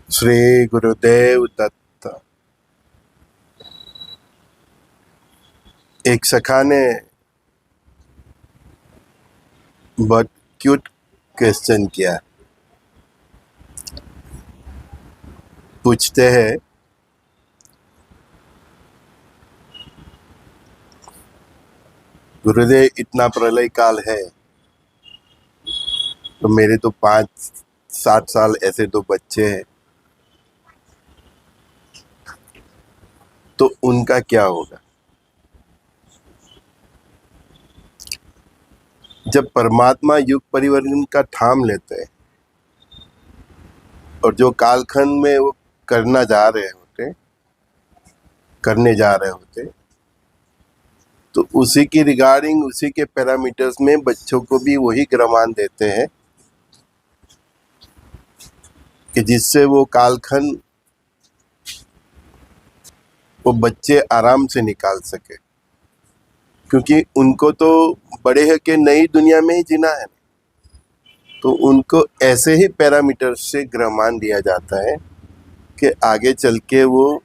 श्री गुरुदेव दत्त। एक सखा ने बहुत क्यूट क्वेश्चन किया। पूछते हैं, गुरुदेव इतना प्रलय काल है तो मेरे तो 5-7 साल ऐसे दो बच्चे हैं, तो उनका क्या होगा? जब परमात्मा युग परिवर्तन का ठाम लेते हैं और जो कालखंड में वो करने जा रहे होते तो उसी की रिगार्डिंग, उसी के पैरामीटर्स में बच्चों को भी वही ग्रमान देते हैं कि जिससे वो कालखंड वो बच्चे आराम से निकाल सके, क्योंकि उनको तो बड़े है कि नई दुनिया में ही जीना है, तो उनको ऐसे ही पैरामीटर से ग्रहमान दिया जाता है कि आगे चल के वो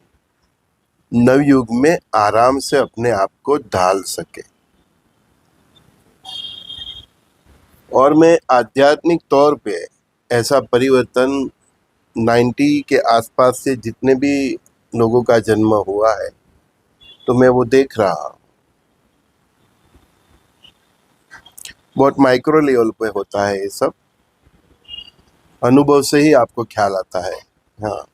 नवयुग में आराम से अपने आप को ढाल सके। और मैं आध्यात्मिक तौर पे ऐसा परिवर्तन 90 के आसपास से जितने भी लोगों का जन्म हुआ है तो मैं वो देख रहा हूँ। बहुत माइक्रो लेवल पे होता है ये सब, अनुभव से ही आपको ख्याल आता है। हाँ,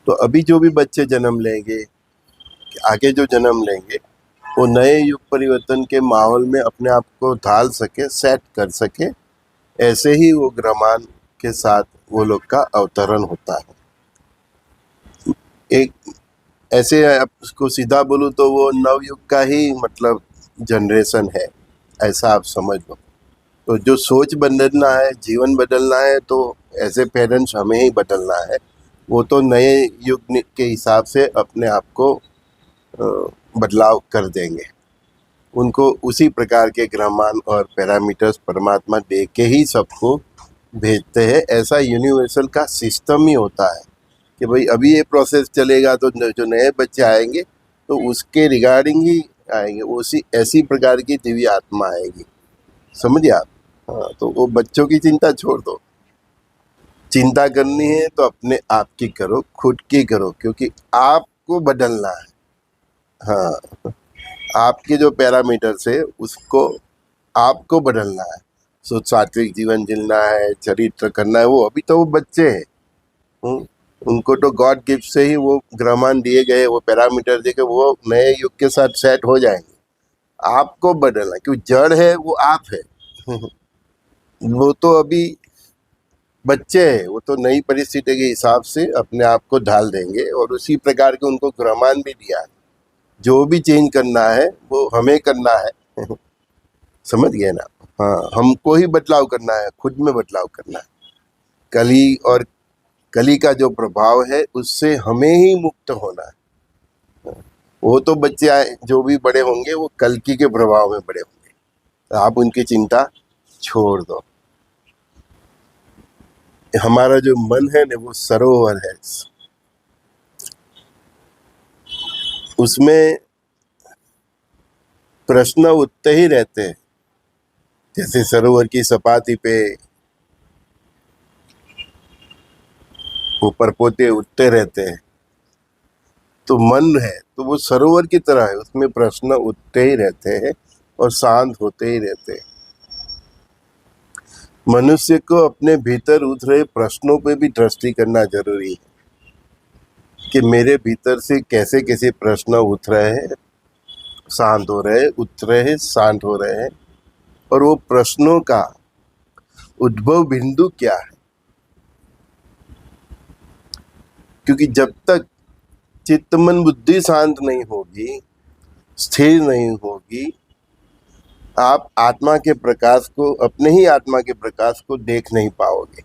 तो अभी जो भी बच्चे जन्म लेंगे, आगे जो जन्म लेंगे, वो नए युग परिवर्तन के माहौल में अपने आप को ढाल सके, सेट कर सके, ऐसे ही वो ग्रहमान के साथ वो लोग का अवतरण होता है। एक ऐसे उसको सीधा बोलूँ तो वो नवयुग का ही मतलब जनरेशन है, ऐसा आप समझ लो। तो जो सोच बदलना है, जीवन बदलना है, तो ऐसे पेरेंट्स हमें ही बदलना है। वो तो नए युग के हिसाब से अपने आप को बदलाव कर देंगे। उनको उसी प्रकार के ग्रामान और पैरामीटर्स परमात्मा दे के ही सबको भेजते हैं। ऐसा यूनिवर्सल का सिस्टम ही होता है कि भाई अभी ये प्रोसेस चलेगा तो जो नए बच्चे आएंगे तो उसके रिगार्डिंग ही आएंगे, उसी ऐसी प्रकार की दिव्य आत्मा आएगी। समझिए आप? हाँ, तो वो बच्चों की चिंता छोड़ दो। चिंता करनी है तो अपने आप की करो, खुद की करो, क्योंकि आपको बदलना है। हाँ, आपके जो पैरामीटर्स है उसको आपको बदलना है। सो सात्विक जीवन जीना है, चरित्र करना है, वो अभी तो वो बच्चे हैं। उनको तो गॉड गिफ्ट से ही वो ग्रहमान दिए गए, वो पैरामीटर देके वो नए युग के साथ सेट हो जाएंगे। आपको बदलना, क्योंकि जड़ है वो आप है। वो तो अभी बच्चे हैं, वो तो नई परिस्थिति के हिसाब से अपने आप को ढाल देंगे और उसी प्रकार के उनको ग्रहमान भी दिया है। जो भी चेंज करना है वो हमें करना है। समझ गए ना? हाँ, हमको ही बदलाव करना है, खुद में बदलाव करना है। कली और कली का जो प्रभाव है उससे हमें ही मुक्त होना है। वो तो बच्चे आए जो भी बड़े होंगे वो कल्कि के प्रभाव में बड़े होंगे, तो आप उनकी चिंता छोड़ दो। हमारा जो मन है ना वो सरोवर है, उसमें प्रश्न उठते ही रहते हैं। जैसे सरोवर की सपाटी पे वो परपोते उठते रहते हैं, तो मन है तो वो सरोवर की तरह है, उसमें प्रश्न उठते ही रहते हैं और शांत होते ही रहते हैं। मनुष्य को अपने भीतर उठ रहे प्रश्नों पे भी दृष्टि करना जरूरी है कि मेरे भीतर से कैसे कैसे प्रश्न उठ रहे हैं, शांत हो रहे हैं, उठ रहे हैं, शांत हो रहे हैं, और वो प्रश्नों का उद्भव बिंदु क्या है। क्योंकि जब तक चित्त मन बुद्धि शांत नहीं होगी, स्थिर नहीं होगी, आप आत्मा के प्रकाश को, अपने ही आत्मा के प्रकाश को देख नहीं पाओगे।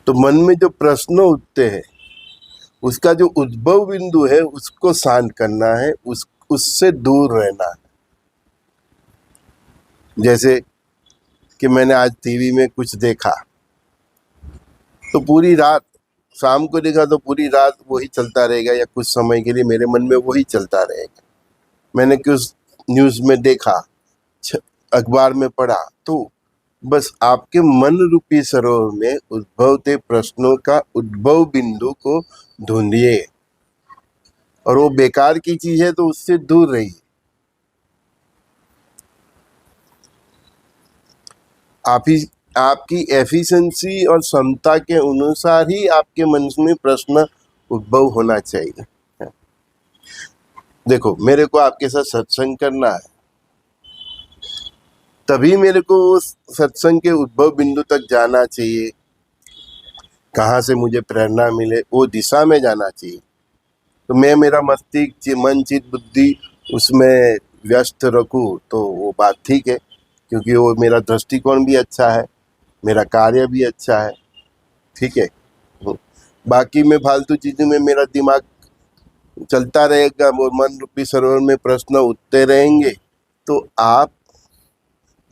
तो मन में जो प्रश्न उठते हैं उसका जो उद्भव बिंदु है उसको शांत करना है, उससे दूर रहना है। जैसे कि मैंने आज टीवी में कुछ देखा, तो पूरी रात, शाम को देखा तो पूरी रात वही चलता रहेगा, या कुछ समय के लिए मेरे मन में वही चलता रहेगा। मैंने कुछ न्यूज़ में देखा, अखबार में पढ़ा, तो बस आपके मन रूपी सरोवर में उद्भवते प्रश्नों का उद्भव बिंदु को ढूंढिए, और वो बेकार की चीज है तो उससे दूर रहिए। आपकी एफिशिएंसी और क्षमता के अनुसार ही आपके मन में प्रश्न उद्भव होना चाहिए। देखो, मेरे को आपके साथ सत्संग करना है, तभी मेरे को उस सत्संग के उद्भव बिंदु तक जाना चाहिए। कहाँ से मुझे प्रेरणा मिले वो दिशा में जाना चाहिए। तो मैं मेरा मस्तिष्क, मन, चित्त, बुद्धि उसमें व्यस्त रखूँ तो वो बात ठीक है, क्योंकि वो मेरा दृष्टिकोण भी अच्छा है, मेरा कार्य भी अच्छा है, ठीक है। बाकी में फालतू चीज़ों में मेरा दिमाग चलता रहेगा, वो मन रूपी सरोवर में प्रश्न उठते रहेंगे, तो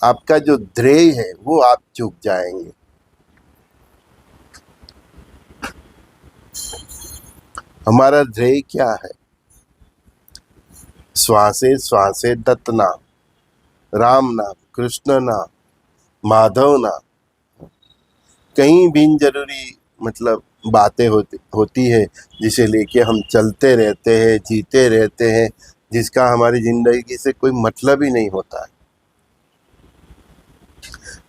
आपका जो ध्येय है वो आप चूक जाएंगे। हमारा ध्येय क्या है? श्वासे श्वासे दत्त नाम, राम नाम, कृष्ण नाम, माधव नाम। कहीं बिन जरूरी मतलब बातें होती है जिसे लेके हम चलते रहते हैं, जीते रहते हैं, जिसका हमारी जिंदगी से कोई मतलब ही नहीं होता है।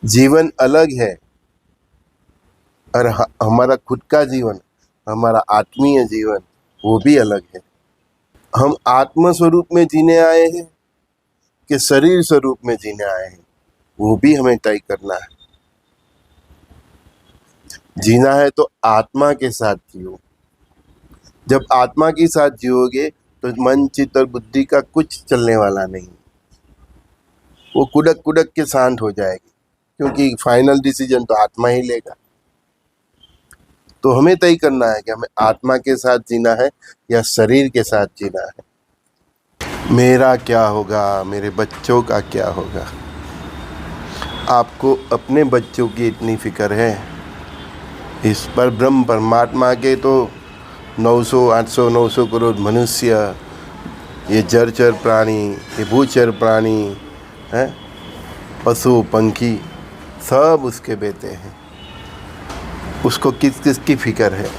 जीवन अलग है, और हमारा खुद का जीवन, हमारा आत्मीय जीवन वो भी अलग है। हम आत्म स्वरूप में जीने आए हैं कि शरीर स्वरूप में जीने आए हैं, वो भी हमें तय करना है। जीना है तो आत्मा के साथ जियो। जब आत्मा के साथ जियोगे तो मन, चित्त और बुद्धि का कुछ चलने वाला नहीं, वो कुड़क कुड़क के शांत हो जाएगी, क्योंकि फाइनल डिसीजन तो आत्मा ही लेगा। तो हमें तय करना है कि हमें आत्मा के साथ जीना है या शरीर के साथ जीना है। मेरा क्या होगा, मेरे बच्चों का क्या होगा? आपको अपने बच्चों की इतनी फिक्र है? इस पर ब्रह्म परमात्मा के तो 900, 800, 900 करोड़ मनुष्य, ये जलचर प्राणी, ये भूचर प्राणी हैं, पशु पंखी, सब उसके बेटे हैं। उसको किस किस की फिक्र है?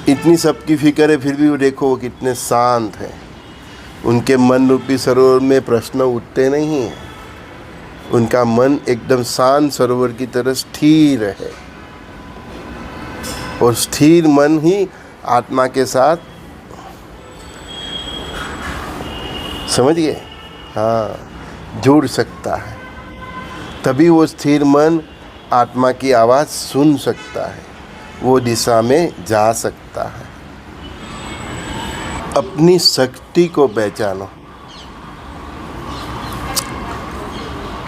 इतनी सबकी फिक्र है, फिर भी वो देखो वो कितने शांत हैं। उनके मन रूपी सरोवर में प्रश्न उठते नहीं हैं। उनका मन एकदम शांत सरोवर की तरह स्थिर है, और स्थिर मन ही आत्मा के साथ, समझ गए, हाँ, जुड़ सकता है। तभी वो स्थिर मन आत्मा की आवाज़ सुन सकता है, वो दिशा में जा सकता है। अपनी शक्ति को पहचानो।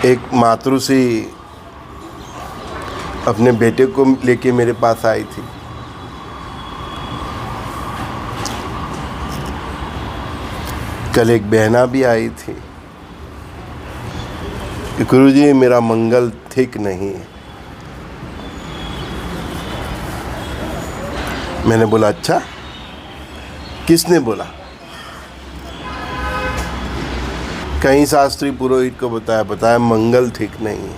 एक मातृश्री अपने बेटे को लेके मेरे पास आई थी। कल एक बहना भी आई थी कि गुरुजी मेरा मंगल ठीक नहीं है। मैंने बोला अच्छा, किसने बोला? कहीं शास्त्री पुरोहित को बताया मंगल ठीक नहीं है।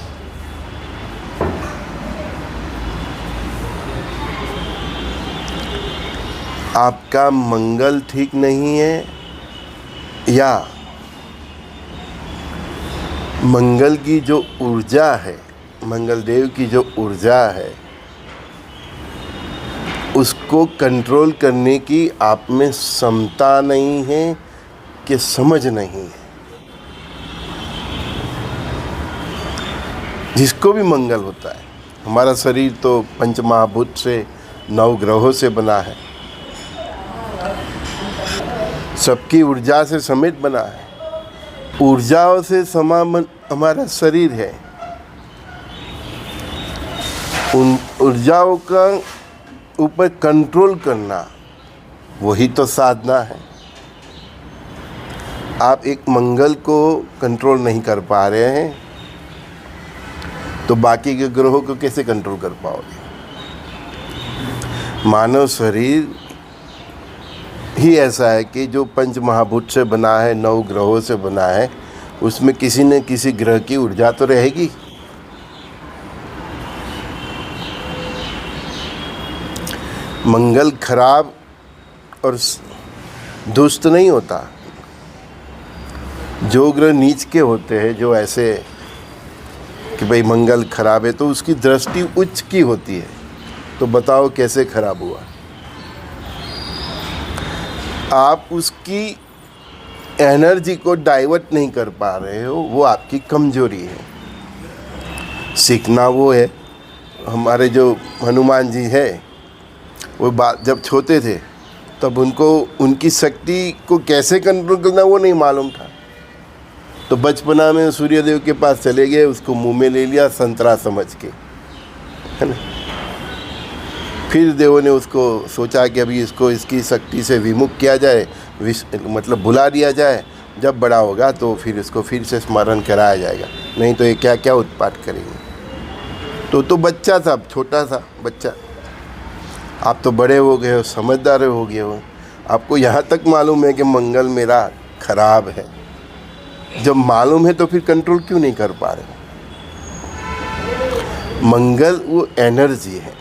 आपका मंगल ठीक नहीं है, या मंगल की जो ऊर्जा है, मंगल देव की जो ऊर्जा है, उसको कंट्रोल करने की आप में क्षमता नहीं है कि समझ नहीं है। जिसको भी मंगल होता है, हमारा शरीर तो पंच महाभूत से, 9 ग्रहों से बना है, सबकी ऊर्जा से समेत बना है। ऊर्जाओं से समा हमारा शरीर है। उन ऊर्जाओं का ऊपर कंट्रोल करना, वही तो साधना है। आप एक मंगल को कंट्रोल नहीं कर पा रहे हैं, तो बाकी के ग्रहों को कैसे कंट्रोल कर पाओगे? मानव शरीर ही ऐसा है कि जो पंच महाभूत से बना है, 9 ग्रहों से बना है, उसमें किसी न किसी ग्रह की ऊर्जा तो रहेगी। मंगल खराब और दुष्ट नहीं होता। जो ग्रह नीच के होते हैं, जो ऐसे कि भाई मंगल खराब है, तो उसकी दृष्टि उच्च की होती है। तो बताओ कैसे खराब हुआ? आप उसकी एनर्जी को डाइवर्ट नहीं कर पा रहे हो, वो आपकी कमजोरी है। सीखना वो है। हमारे जो हनुमान जी है, वो बात जब छोटे थे तब उनको उनकी शक्ति को कैसे कंट्रोल करना वो नहीं मालूम था। तो बचपना में सूर्यदेव के पास चले गए, उसको मुंह में ले लिया संतरा समझ के, है ना। फिर देवों ने उसको सोचा कि अभी इसको इसकी शक्ति से विमुख किया जाए, मतलब भुला दिया जाए। जब बड़ा होगा तो फिर इसको फिर से स्मरण कराया जाएगा, नहीं तो ये क्या क्या उत्पात करेंगे। तो बच्चा था, छोटा सा बच्चा। आप तो बड़े हो गए हो, समझदार हो गए हो, आपको यहाँ तक मालूम है कि मंगल मेरा खराब है। जब मालूम है तो फिर कंट्रोल क्यों नहीं कर पा रहे? मंगल वो एनर्जी है।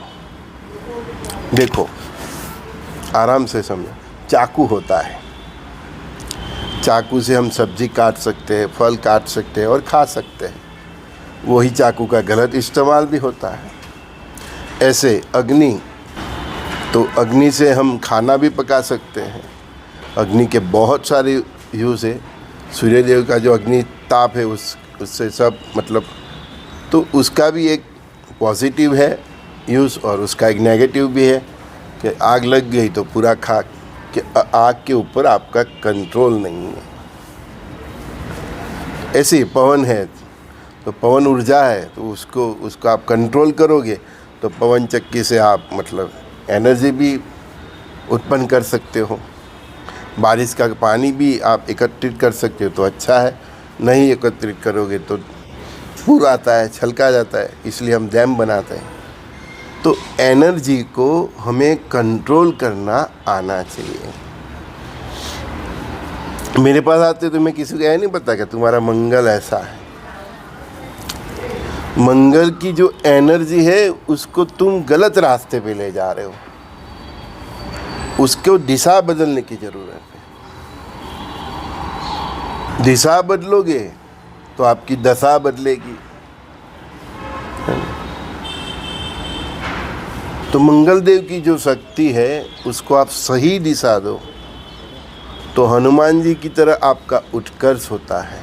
देखो, आराम से समझो। चाकू होता है, चाकू से हम सब्जी काट सकते हैं, फल काट सकते हैं और खा सकते हैं। वही चाकू का गलत इस्तेमाल भी होता है। ऐसे अग्नि, तो अग्नि से हम खाना भी पका सकते हैं। अग्नि के बहुत सारे यूज़ है। सूर्यदेव का जो अग्नि ताप है, उससे सब मतलब, तो उसका भी एक पॉजिटिव है यूज़ और उसका एक नेगेटिव भी है कि आग लग गई तो पूरा खाक कि आग के ऊपर आपका कंट्रोल नहीं है। ऐसे पवन है, तो पवन ऊर्जा है, तो उसको आप कंट्रोल करोगे तो पवन चक्की से आप मतलब एनर्जी भी उत्पन्न कर सकते हो। बारिश का पानी भी आप एकत्रित कर सकते हो तो अच्छा है। नहीं एकत्रित करोगे तो पूर आता है, छलका जाता है, इसलिए हम डैम बनाते हैं। तो एनर्जी को हमें कंट्रोल करना आना चाहिए। मेरे पास आते तो मैं किसी को यह नहीं पता कि तुम्हारा मंगल ऐसा है। मंगल की जो एनर्जी है उसको तुम गलत रास्ते पे ले जा रहे हो, उसको दिशा बदलने की जरूरत है। दिशा बदलोगे तो आपकी दशा बदलेगी। तो मंगल देव की जो शक्ति है उसको आप सही दिशा दो तो हनुमान जी की तरह आपका उत्कर्ष होता है।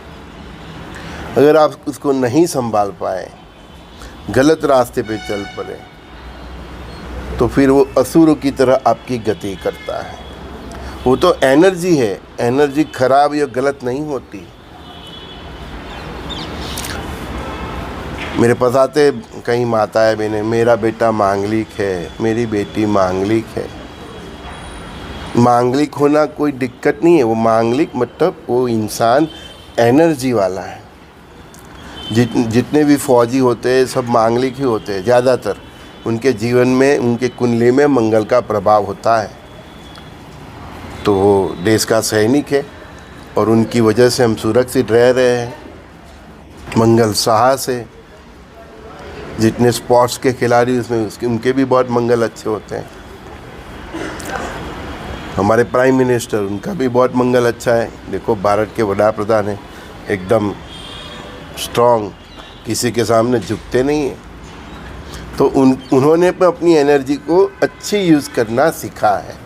अगर आप उसको नहीं संभाल पाए, गलत रास्ते पे चल पड़े, तो फिर वो असुरों की तरह आपकी गति करता है। वो तो एनर्जी है, एनर्जी खराब या गलत नहीं होती। मेरे पास आते कई माताएं बहनें, मेरा बेटा मांगलिक है, मेरी बेटी मांगलिक है। मांगलिक होना कोई दिक्कत नहीं है। वो मांगलिक मतलब वो इंसान एनर्जी वाला है। जितने भी फौजी होते हैं सब मांगलिक ही होते हैं। ज़्यादातर उनके जीवन में, उनके कुंडली में मंगल का प्रभाव होता है। तो वो देश का सैनिक है और उनकी वजह से हम सुरक्षित रह रहे हैं। मंगल साहस है। जितने स्पोर्ट्स के खिलाड़ी उसमें उनके भी बहुत मंगल अच्छे होते हैं। हमारे प्राइम मिनिस्टर, उनका भी बहुत मंगल अच्छा है। देखो, भारत के वड़ा प्रधान है, एकदम स्ट्रॉन्ग, किसी के सामने झुकते नहीं हैं। तो उन्होंने अपनी एनर्जी को अच्छी यूज़ करना सीखा है।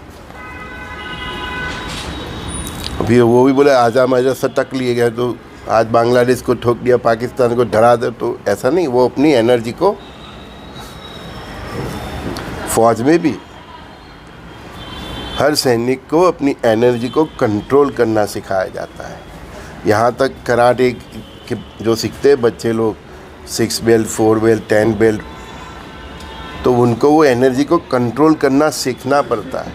अभी वो भी बोले आज़ाद आज़ाद सटक लिए गए, तो आज बांग्लादेश को ठोक दिया, पाकिस्तान को डरा दे, तो ऐसा नहीं। वो अपनी एनर्जी को, फौज में भी हर सैनिक को अपनी एनर्जी को कंट्रोल करना सिखाया जाता है। यहाँ तक कराटे के जो सीखते हैं बच्चे लोग, 6 बेल्ट, 4 बेल्ट, 10 बेल्ट, तो उनको वो एनर्जी को कंट्रोल करना सीखना पड़ता है।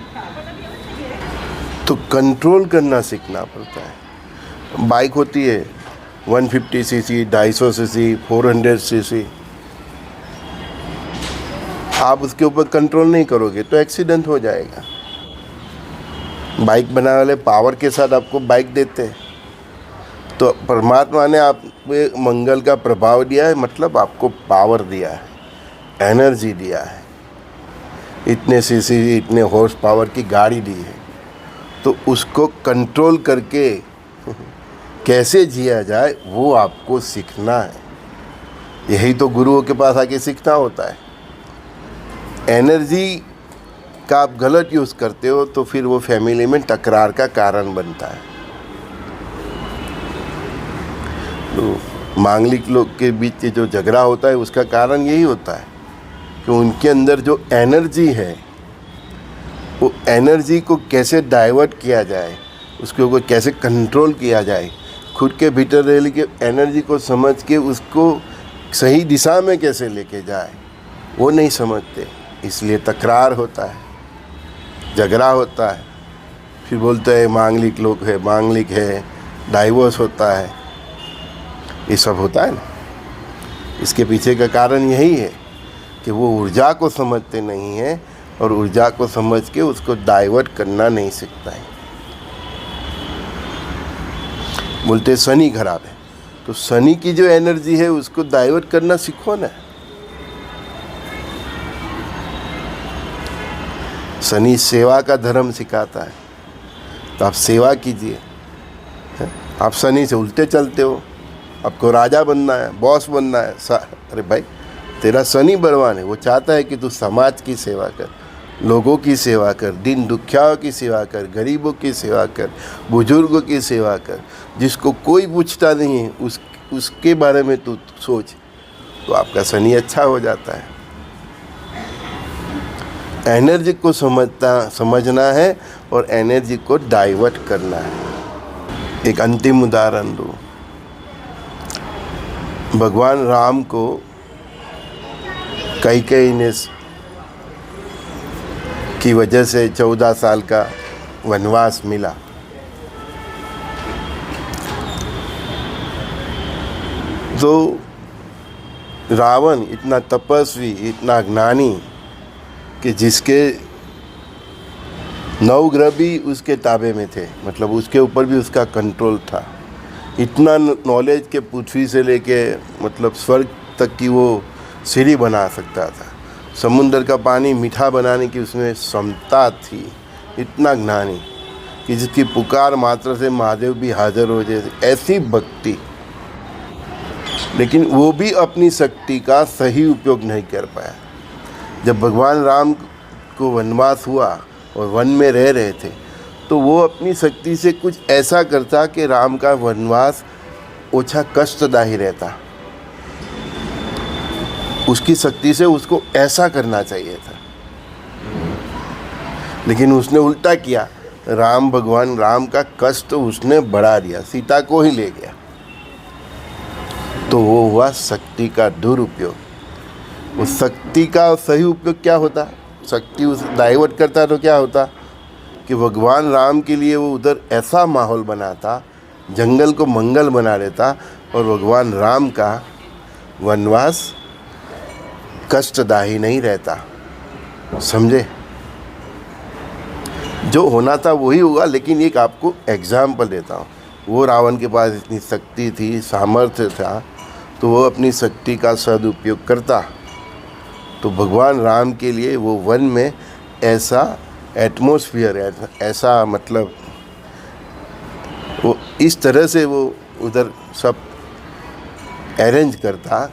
तो कंट्रोल करना सीखना पड़ता है। बाइक होती है 150 सीसी, 250 सीसी, 400 सीसी, आप उसके ऊपर कंट्रोल नहीं करोगे तो एक्सीडेंट हो जाएगा। बाइक बनाने वाले पावर के साथ आपको बाइक देते हैं, तो परमात्मा ने आप पे मंगल का प्रभाव दिया है, मतलब आपको पावर दिया है, एनर्जी दिया है, इतने सीसी इतने हॉर्स पावर की गाड़ी दी है, तो उसको कंट्रोल करके कैसे जिया जाए वो आपको सीखना है। यही तो गुरुओं के पास आके सीखना होता है। एनर्जी का आप गलत यूज़ करते हो तो फिर वो फैमिली में टकरार का कारण बनता है। तो मांगलिक लोग के बीच जो झगड़ा होता है उसका कारण यही होता है कि उनके अंदर जो एनर्जी है वो एनर्जी को कैसे डाइवर्ट किया जाए, उसके ऊपर कैसे कंट्रोल किया जाए, खुद के भीतर रह के एनर्जी को समझ के उसको सही दिशा में कैसे लेके जाए वो नहीं समझते, इसलिए तकरार होता है, झगड़ा होता है। फिर बोलते हैं मांगलिक लोग है, मांगलिक है, डाइवोर्स होता है, ये सब होता है ना। इसके पीछे का कारण यही है कि वो ऊर्जा को समझते नहीं हैं और ऊर्जा को समझ के उसको डाइवर्ट करना नहीं सीखता है। बोलते शनि खराब है, तो शनि की जो एनर्जी है उसको डाइवर्ट करना सीखो ना। शनि सेवा का धर्म सिखाता है, तो आप सेवा कीजिए। आप शनि से उल्टे चलते हो, आपको राजा बनना है, बॉस बनना है। अरे भाई, तेरा शनि बलवान है, वो चाहता है कि तू समाज की सेवा कर, लोगों की सेवा कर, दीन दुखियाओं की सेवा कर, गरीबों की सेवा कर, बुजुर्गों की सेवा कर। जिसको कोई पूछता नहीं है उसके बारे में तू सोच, तो आपका शनि अच्छा हो जाता है। एनर्जी को समझना है और एनर्जी को डाइवर्ट करना है। एक अंतिम उदाहरण दूँ। भगवान राम को कैकेयी ने की वजह से 14 साल का वनवास मिला। तो रावण इतना तपस्वी, इतना ज्ञानी कि जिसके 9 ग्रह भी उसके ताबे में थे, मतलब उसके ऊपर भी उसका कंट्रोल था। इतना नॉलेज के पृथ्वी से लेके मतलब स्वर्ग तक की वो सीढ़ी बना सकता था। समुद्र का पानी मीठा बनाने की उसमें क्षमता थी। इतना ज्ञानी कि जिसकी पुकार मात्र से महादेव भी हाजिर हो जाए, ऐसी भक्ति। लेकिन वो भी अपनी शक्ति का सही उपयोग नहीं कर पाया। जब भगवान राम को वनवास हुआ और वन में रह रहे थे, तो वो अपनी शक्ति से कुछ ऐसा करता कि राम का वनवास ओछा कष्टदायी रहता। उसकी शक्ति से उसको ऐसा करना चाहिए था, लेकिन उसने उल्टा किया। भगवान राम का कष्ट उसने बढ़ा दिया, सीता को ही ले गया। तो वो हुआ शक्ति का दुरुपयोग। उस शक्ति का सही उपयोग क्या होता? शक्ति उस डाइवर्ट करता तो क्या होता कि भगवान राम के लिए वो उधर ऐसा माहौल बनाता, जंगल को मंगल बना देता और भगवान राम का वनवास कष्टदायी नहीं रहता। समझे? जो होना था वही होगा। लेकिन एक आपको एग्जाम्पल देता हूँ। वो रावण के पास इतनी शक्ति थी, सामर्थ्य था, तो वो अपनी शक्ति का सदुपयोग करता। तो भगवान राम के लिए वो वन में ऐसा एटमॉस्फेयर, ऐसा मतलब वो इस तरह से वो उधर सब अरेंज करता,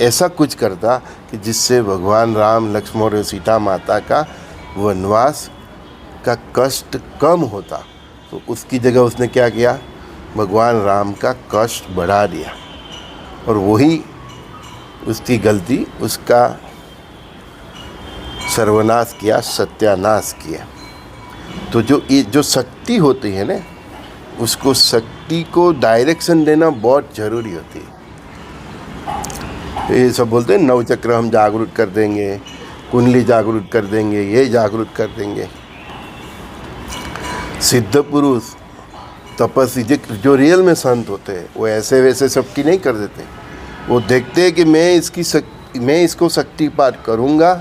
ऐसा कुछ करता कि जिससे भगवान राम, लक्ष्मण और सीता माता का वनवास का कष्ट कम होता। तो उसकी जगह उसने क्या किया? भगवान राम का कष्ट बढ़ा दिया। और वही उसकी गलती, उसका सर्वनाश किया, सत्यानाश किया। तो जो शक्ति होती है ना, उसको शक्ति को डायरेक्शन देना बहुत ज़रूरी होती है। ये सब बोलते हैं नवचक्र हम जागरूक कर देंगे, कुंडली जागरूक कर देंगे, ये जागरूक कर देंगे। सिद्ध पुरुष, तपस्वी, जो रियल में संत होते हैं, वो ऐसे वैसे सबकी नहीं कर देते। वो देखते हैं कि मैं इसको शक्तिपात करूँगा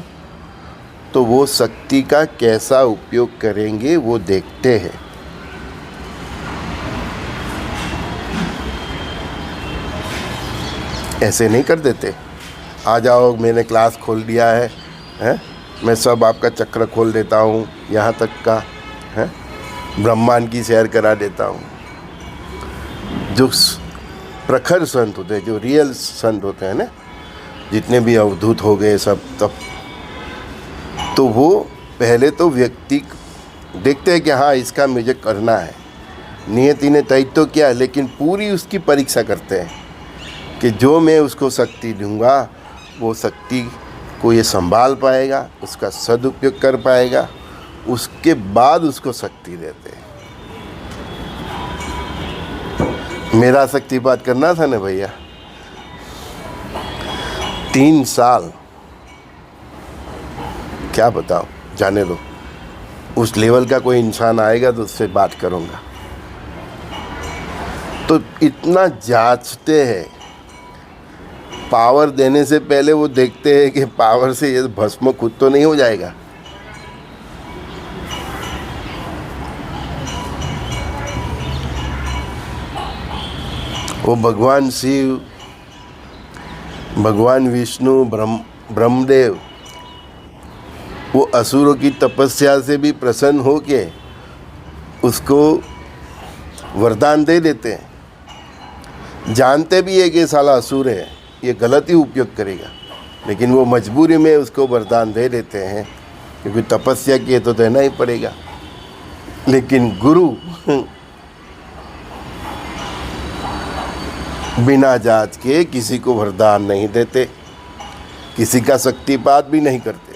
तो वो शक्ति का कैसा उपयोग करेंगे वो देखते हैं। ऐसे नहीं कर देते, आ जाओ मैंने क्लास खोल दिया है, हैं, मैं सब आपका चक्र खोल देता हूँ, यहाँ तक का है ब्रह्मांड की सैर करा देता हूँ। जो प्रखर संत होते हैं, जो रियल संत होते हैं ना, जितने भी अवधूत हो गए सब, तब तो वो पहले तो व्यक्ति देखते हैं कि हाँ इसका मुझे करना है, नियति ने तय तो किया, लेकिन पूरी उसकी परीक्षा करते हैं कि जो मैं उसको शक्ति दूंगा वो शक्ति को ये संभाल पाएगा, उसका सदुपयोग कर पाएगा, उसके बाद उसको शक्ति देते हैं। मेरा शक्तिपात करना था ना भैया, 3 साल, क्या बताऊं, जाने दो। उस लेवल का कोई इंसान आएगा तो उससे बात करूंगा। तो इतना जांचते हैं, पावर देने से पहले वो देखते हैं कि पावर से ये भस्म खुद तो नहीं हो जाएगा। वो भगवान शिव, भगवान विष्णु, ब्रह्मदेव, वो असुरों की तपस्या से भी प्रसन्न होके उसको वरदान दे देते हैं। जानते भी है कि साला असुर है, ये गलत ही उपयोग करेगा, लेकिन वो मजबूरी में उसको वरदान दे देते हैं, क्योंकि तपस्या किए तो देना ही पड़ेगा। लेकिन गुरु बिना जांच के किसी को वरदान नहीं देते, किसी का शक्तिपात भी नहीं करते।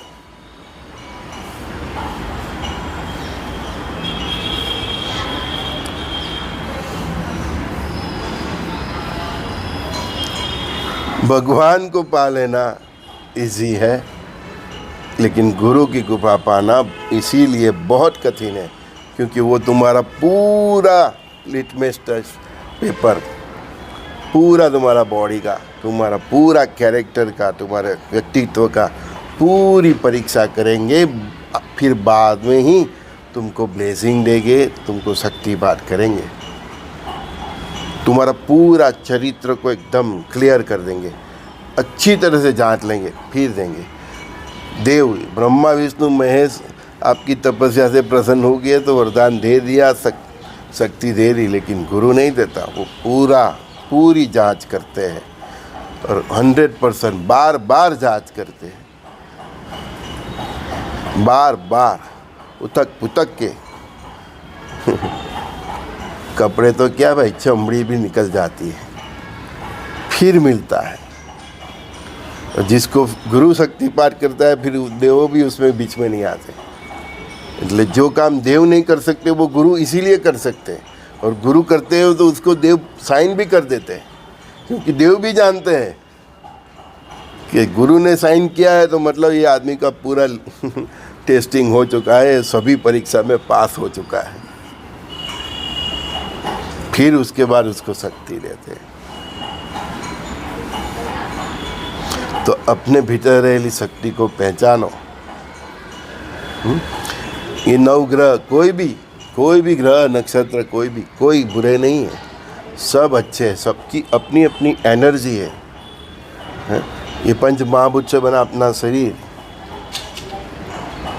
भगवान को पा लेना इजी है, लेकिन गुरु की कृपा पाना इसीलिए बहुत कठिन है, क्योंकि वो तुम्हारा पूरा लिटमस टेस्ट पेपर, पूरा तुम्हारा बॉडी का, तुम्हारा पूरा कैरेक्टर का, तुम्हारे व्यक्तित्व का पूरी परीक्षा करेंगे, फिर बाद में ही तुमको ब्लेसिंग देंगे, तुमको शक्तिपात करेंगे, तुम्हारा पूरा चरित्र को एकदम क्लियर कर देंगे, अच्छी तरह से जांच लेंगे, फिर देंगे। देव ब्रह्मा विष्णु महेश आपकी तपस्या से प्रसन्न हो गए तो वरदान दे दिया, शक्ति दे दी, लेकिन गुरु नहीं देता। वो पूरी जांच करते हैं और 100% बार बार जांच करते हैं, बार बार उतक पुतक के कपड़े तो क्या भाई, चमड़ी भी निकल जाती है, फिर मिलता है। और जिसको गुरु शक्तिपात करता है, फिर देव भी उसमें बीच में नहीं आते। इसलिए जो काम देव नहीं कर सकते वो गुरु इसीलिए कर सकते हैं, और गुरु करते हो तो उसको देव साइन भी कर देते हैं, क्योंकि देव भी जानते हैं कि गुरु ने साइन किया है तो मतलब ये आदमी का पूरा टेस्टिंग हो चुका है, सभी परीक्षा में पास हो चुका है। फिर उसके बाद उसको शक्ति देते हैं। तो अपने भीतर रहेली शक्ति को पहचानो। ये 9 ग्रह, कोई भी ग्रह नक्षत्र, कोई बुरे नहीं है, सब अच्छे हैं, सबकी अपनी अपनी एनर्जी है। ये पंच महाभूत से बना अपना शरीर,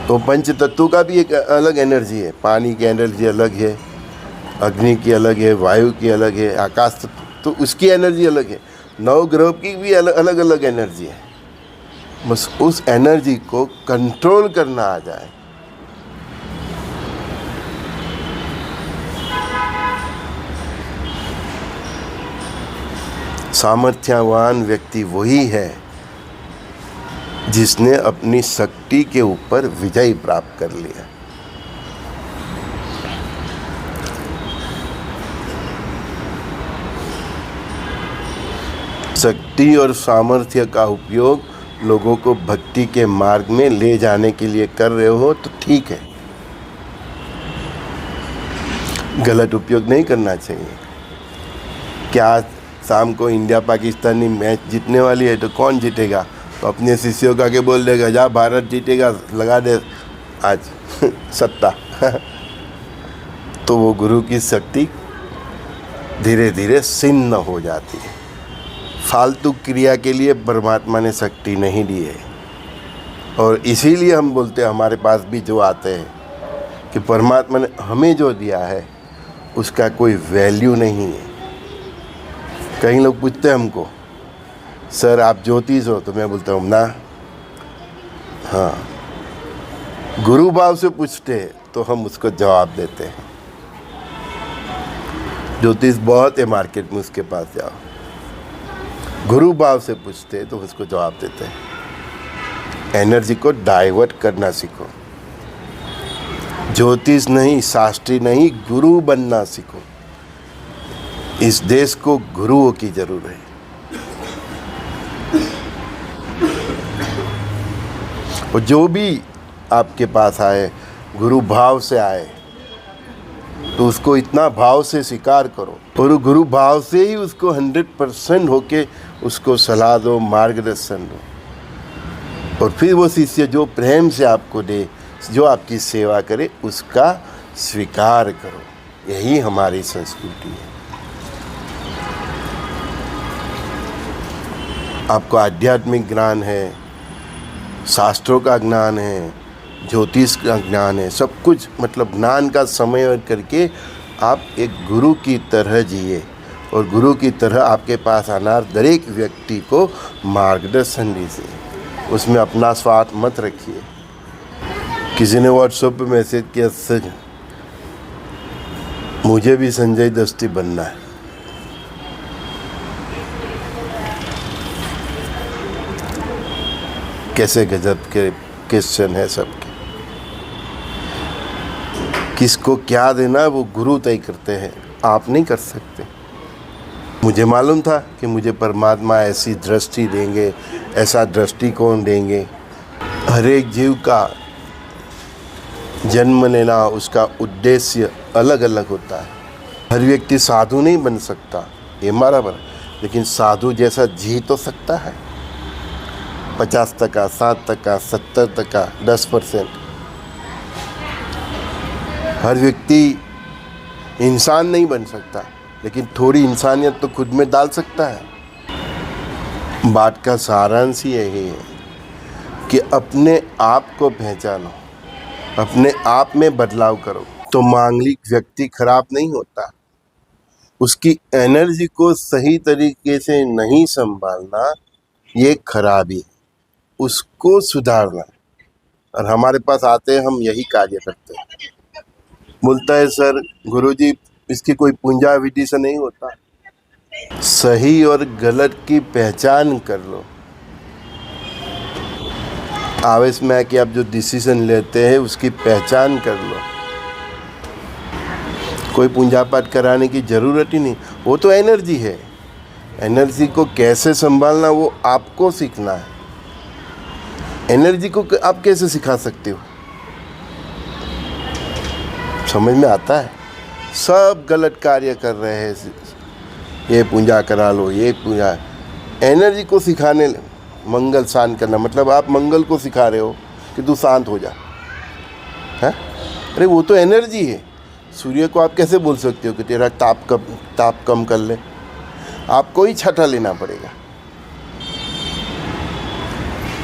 तो पंच तत्वों का भी एक अलग एनर्जी है। पानी की एनर्जी अलग है, अग्नि की अलग है, वायु की अलग है, आकाश तो उसकी एनर्जी अलग है। 9 ग्रह की भी अलग अलग एनर्जी है। बस उस एनर्जी को कंट्रोल करना आ जाए। सामर्थ्यवान व्यक्ति वही है जिसने अपनी शक्ति के ऊपर विजय प्राप्त कर लिया। शक्ति और सामर्थ्य का उपयोग लोगों को भक्ति के मार्ग में ले जाने के लिए कर रहे हो तो ठीक है, गलत उपयोग नहीं करना चाहिए। क्या शाम को इंडिया पाकिस्तानी मैच जीतने वाली है तो कौन जीतेगा? तो अपने शिष्यों का के बोल देगा जा भारत जीतेगा, लगा दे आज सत्ता। तो वो गुरु की शक्ति धीरे धीरे छिन्न हो जाती है। फालतू क्रिया के लिए परमात्मा ने शक्ति नहीं दी है। और इसीलिए हम बोलते हैं हमारे पास भी जो आते हैं कि परमात्मा ने हमें जो दिया है उसका कोई वैल्यू नहीं है। कई लोग पूछते हैं हमको, सर आप ज्योतिष हो? तो मैं बोलता हूँ ना। हाँ, गुरु भाव से पूछते हैं तो हम उसको जवाब देते हैं। ज्योतिष बहुत है मार्केट में, उसके पास जाओ। गुरु भाव से पूछते हैं तो उसको जवाब देते हैं। एनर्जी को डाइवर्ट करना सीखो। ज्योतिष नहीं, शास्त्री नहीं, गुरु बनना सीखो। इस देश को गुरुओं की जरूरत है। और जो भी आपके पास आए गुरु भाव से आए तो उसको इतना भाव से स्वीकार करो और गुरु भाव से ही उसको 100% होके उसको सलाह दो, मार्गदर्शन दो। और फिर वो शिष्य जो प्रेम से आपको दे, जो आपकी सेवा करे, उसका स्वीकार करो। यही हमारी संस्कृति है। आपको आध्यात्मिक ज्ञान है, शास्त्रों का ज्ञान है, ज्योतिष का ज्ञान है, सब कुछ मतलब ज्ञान का समय करके आप एक गुरु की तरह जिए। और गुरु की तरह आपके पास आना दरेक व्यक्ति को मार्गदर्शन दीजिए। उसमें अपना स्वार्थ मत रखिए। किसी ने व्हाट्सएप पे मैसेज किया, सर मुझे भी संजय दस्ती बनना है। कैसे गजब के क्वेश्चन है सबके। किसको क्या देना वो गुरु तय करते हैं, आप नहीं कर सकते। मुझे मालूम था कि मुझे परमात्मा ऐसी दृष्टि देंगे, ऐसा दृष्टिकोण देंगे। हर एक जीव का जन्म लेना, उसका उद्देश्य अलग अलग होता है। हर व्यक्ति साधु नहीं बन सकता, ये बराबर, लेकिन साधु जैसा जी तो सकता है। 50%, 60%, 70%, 10%। हर व्यक्ति इंसान नहीं बन सकता, लेकिन थोड़ी इंसानियत तो खुद में डाल सकता है। बात का सारांश यही है कि अपने आप को पहचानो, अपने आप में बदलाव करो। तो मांगलिक व्यक्ति खराब नहीं होता, उसकी एनर्जी को सही तरीके से नहीं संभालना ये खराबी है, उसको सुधारना। और हमारे पास आते हैं, हम यही कार्य करते हैं। बोलता है सर गुरुजी इसकी कोई पूंजा विधि से नहीं होता। सही और गलत की पहचान कर लो। आवेश में आके आप जो डिसीजन लेते हैं उसकी पहचान कर लो। कोई पूंजा पाठ कराने की ज़रूरत ही नहीं, वो तो एनर्जी है। एनर्जी को कैसे संभालना वो आपको सीखना है। एनर्जी को आप कैसे सिखा सकते हो? समझ में आता है? सब गलत कार्य कर रहे हैं, ये पूजा करा लो, ये पूजा। एनर्जी को सिखाने, मंगल शांत करना, मतलब आप मंगल को सिखा रहे हो कि तू शांत हो जा, है? अरे वो तो एनर्जी है। सूर्य को आप कैसे बोल सकते हो कि तेरा ताप कम कर ले? आपको ही छठा लेना पड़ेगा।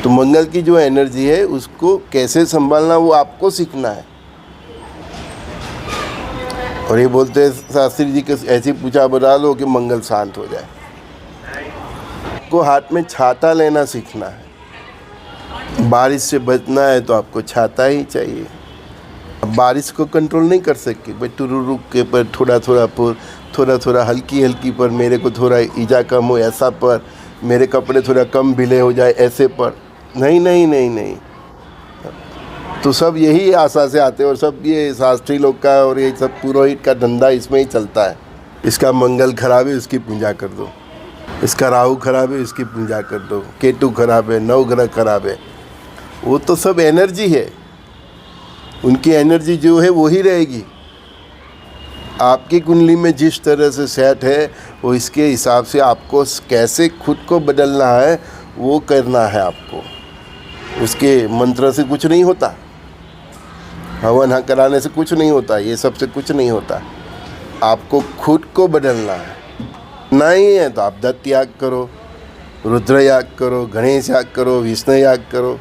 तो मंगल की जो एनर्जी है उसको कैसे संभालना वो आपको सीखना है। और ये बोलते हैं शास्त्री जी के ऐसी पूजा बना लो कि मंगल शांत हो जाए। आपको हाथ में छाता लेना सीखना है। बारिश से बचना है तो आपको छाता ही चाहिए। अब बारिश को कंट्रोल नहीं कर सकते भाई, तू रुक के पर थोड़ा थोड़ा हल्की पर, मेरे को थोड़ा ईजा कम हो ऐसा पर, मेरे कपड़े थोड़ा कम ढीले हो जाए ऐसे पर। नहीं। तो सब यही आशा से आते हैं। और सब ये शास्त्री लोग का और ये सब पुरोहित का धंधा इसमें ही चलता है। इसका मंगल खराब है, उसकी पूजा कर दो। इसका राहु खराब है, इसकी पूजा कर दो। केतु खराब है, नवग्रह खराब है। वो तो सब एनर्जी है, उनकी एनर्जी जो है वो ही रहेगी। आपकी कुंडली में जिस तरह से सेट है वो इसके हिसाब से आपको कैसे खुद को बदलना है वो करना है आपको। उसके मंत्र से कुछ नहीं होता, हवन कराने से कुछ नहीं होता, ये सब से कुछ नहीं होता। आपको खुद को बदलना है। नहीं है तो आप दत्त याग करो, रुद्र याग करो, गणेश याग करो, विष्णु याग करो,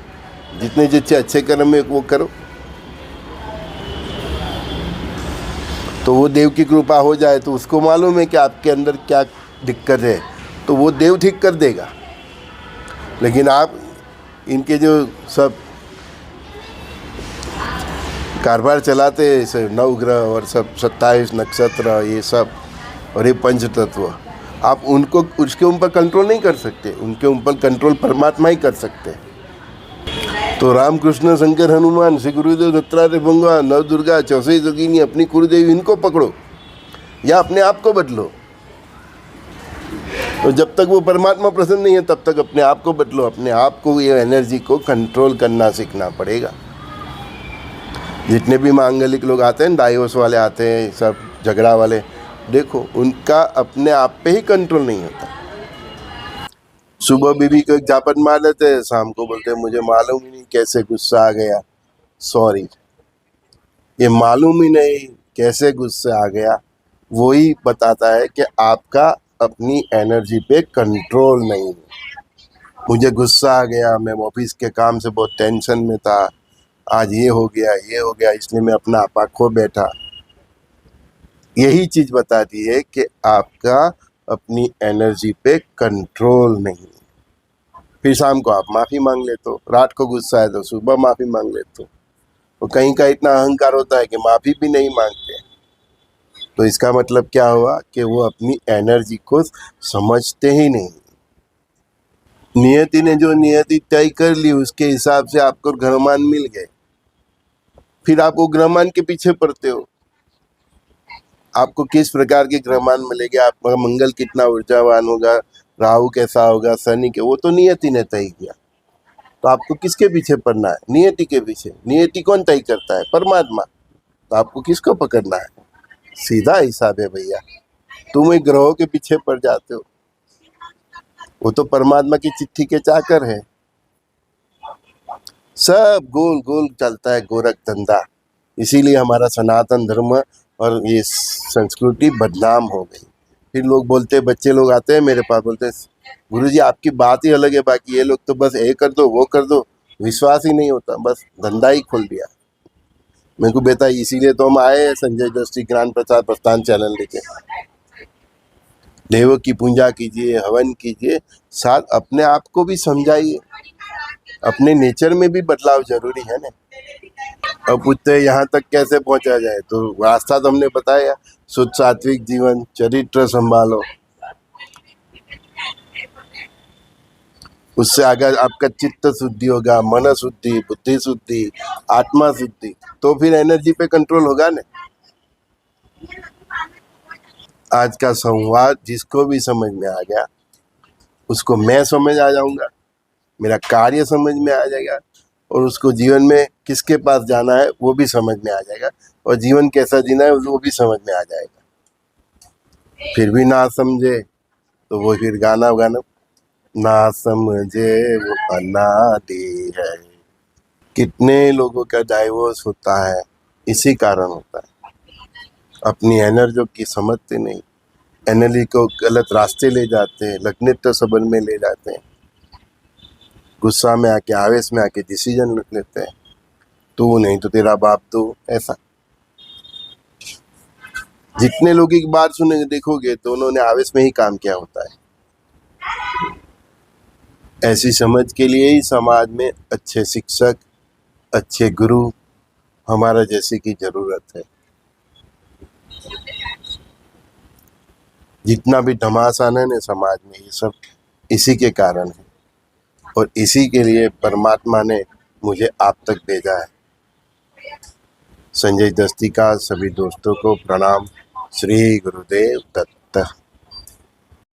जितने जितने अच्छे कर्म में वो करो, तो वो देव की कृपा हो जाए तो उसको मालूम है कि आपके अंदर क्या दिक्कत है, तो वो देव ठीक कर देगा। लेकिन आप इनके जो सब कारोबार चलाते हैं, नवग्रह और सब 27 नक्षत्र ये सब और ये पंच तत्व, आप उनको उसके ऊपर कंट्रोल नहीं कर सकते। उनके ऊपर कंट्रोल परमात्मा ही कर सकते हैं। तो राम कृष्ण शंकर हनुमान श्री गुरुदेव दत्तात्रेय भगवान नव दुर्गा चौसई जोगिनी अपनी कुलदेवी, इनको पकड़ो या अपने आप को बदलो। तो जब तक वो परमात्मा प्रसन्न नहीं है तब तक अपने आप को बदलो। अपने आप को, ये एनर्जी को कंट्रोल करना सीखना पड़ेगा। जितने भी मांगलिक लोग आते हैं, डाइवोर्स वाले आते हैं, सब झगड़ा वाले, देखो उनका अपने आप पे ही कंट्रोल नहीं होता। सुबह बीवी को एक झापट मार लेते हैं, शाम को बोलते हैं मुझे मालूम ही नहीं कैसे गुस्सा आ गया, सॉरी। ये मालूम ही नहीं कैसे गुस्से आ गया, वही बताता है कि आपका अपनी एनर्जी पे कंट्रोल नहीं है। मुझे गुस्सा आ गया, मैं ऑफिस के काम से बहुत टेंशन में था, आज ये हो गया, इसलिए मैं अपना आपा खो बैठा। यही चीज़ बताती है कि आपका अपनी एनर्जी पे कंट्रोल नहीं। फिर शाम को आप माफ़ी मांग लेते हो, रात को गुस्सा है तो सुबह माफ़ी मांग लेते हो। तो कहीं का इतना अहंकार होता है कि माफ़ी भी नहीं मांगते। तो इसका मतलब क्या हुआ कि वो अपनी एनर्जी को समझते ही नहीं। नियति ने जो नियति तय कर ली उसके हिसाब से आपको ग्रहमान मिल गए, फिर आप वो ग्रहमान के पीछे पड़ते हो। आपको किस प्रकार के ग्रहमान मिलेंगे, आपका मंगल कितना ऊर्जावान होगा, राहु कैसा होगा, शनि के, वो तो नियति ने तय किया। तो आपको किसके पीछे पड़ना है? नियति के पीछे। नियति कौन तय करता है? परमात्मा। तो आपको किसको पकड़ना है? सीधा हिसाब है भैया। तुम एक ग्रहों के पीछे पड़ जाते हो, वो तो परमात्मा की चिट्ठी के चाकर है। सब गोल गोल चलता है गोरख धंधा। इसीलिए हमारा सनातन धर्म और ये संस्कृति बदनाम हो गई। फिर लोग बोलते, बच्चे लोग आते हैं मेरे पास, बोलते गुरुजी आपकी बात ही अलग है, बाकी ये लोग तो बस ये कर दो वो कर दो, विश्वास ही नहीं होता, बस धंधा ही खोल दिया। मेरे को बेटा इसीलिए तो हम आए हैं संजय दृष्टि ज्ञान प्रचार प्रस्थान चैनल लेके। देवों की पूजा कीजिए, हवन कीजिए, साथ अपने आप को भी समझाइए। अपने नेचर में भी बदलाव जरूरी है ना। अब पूछते यहाँ तक कैसे पहुंचा जाए, तो रास्ता तो हमने बताया, शुद्ध सात्विक जीवन, चरित्र संभालो। उससे अगर आपका चित्त शुद्धि होगा, मन शुद्धि, बुद्धि शुद्धि, आत्मा शुद्धि, तो फिर एनर्जी पे कंट्रोल होगा ना। आज का संवाद जिसको भी समझ में आ गया उसको मैं समझ आ जाऊंगा, मेरा कार्य समझ में आ जाएगा, और उसको जीवन में किसके पास जाना है वो भी समझ में आ जाएगा, और जीवन कैसा जीना है वो भी समझ में आ जाएगा। फिर भी ना समझे तो वो फिर गाना ना समझे वो अनादि है। कितने लोगों का डाइवोर्स होता है, इसी कारण होता है। अपनी एनर्जी की समझते नहीं, एनर्जी को गलत रास्ते ले जाते हैं, लग्नित्व संबंध में ले जाते हैं, गुस्सा में आके, आवेश में आके डिसीजन लेते हैं, तू नहीं तो तेरा बाप तू, ऐसा। जितने लोग की बात सुनेंगे देखोगे तो उन्होंने आवेश में ही काम किया होता है। ऐसी समझ के लिए ही समाज में अच्छे शिक्षक, अच्छे गुरु हमारा जैसे की जरूरत है। जितना भी घमासान है ना समाज में, ये सब इसी के कारण है, और इसी के लिए परमात्मा ने मुझे आप तक भेजा है। संजय दस्ती का सभी दोस्तों को प्रणाम। श्री गुरुदेव दत्त।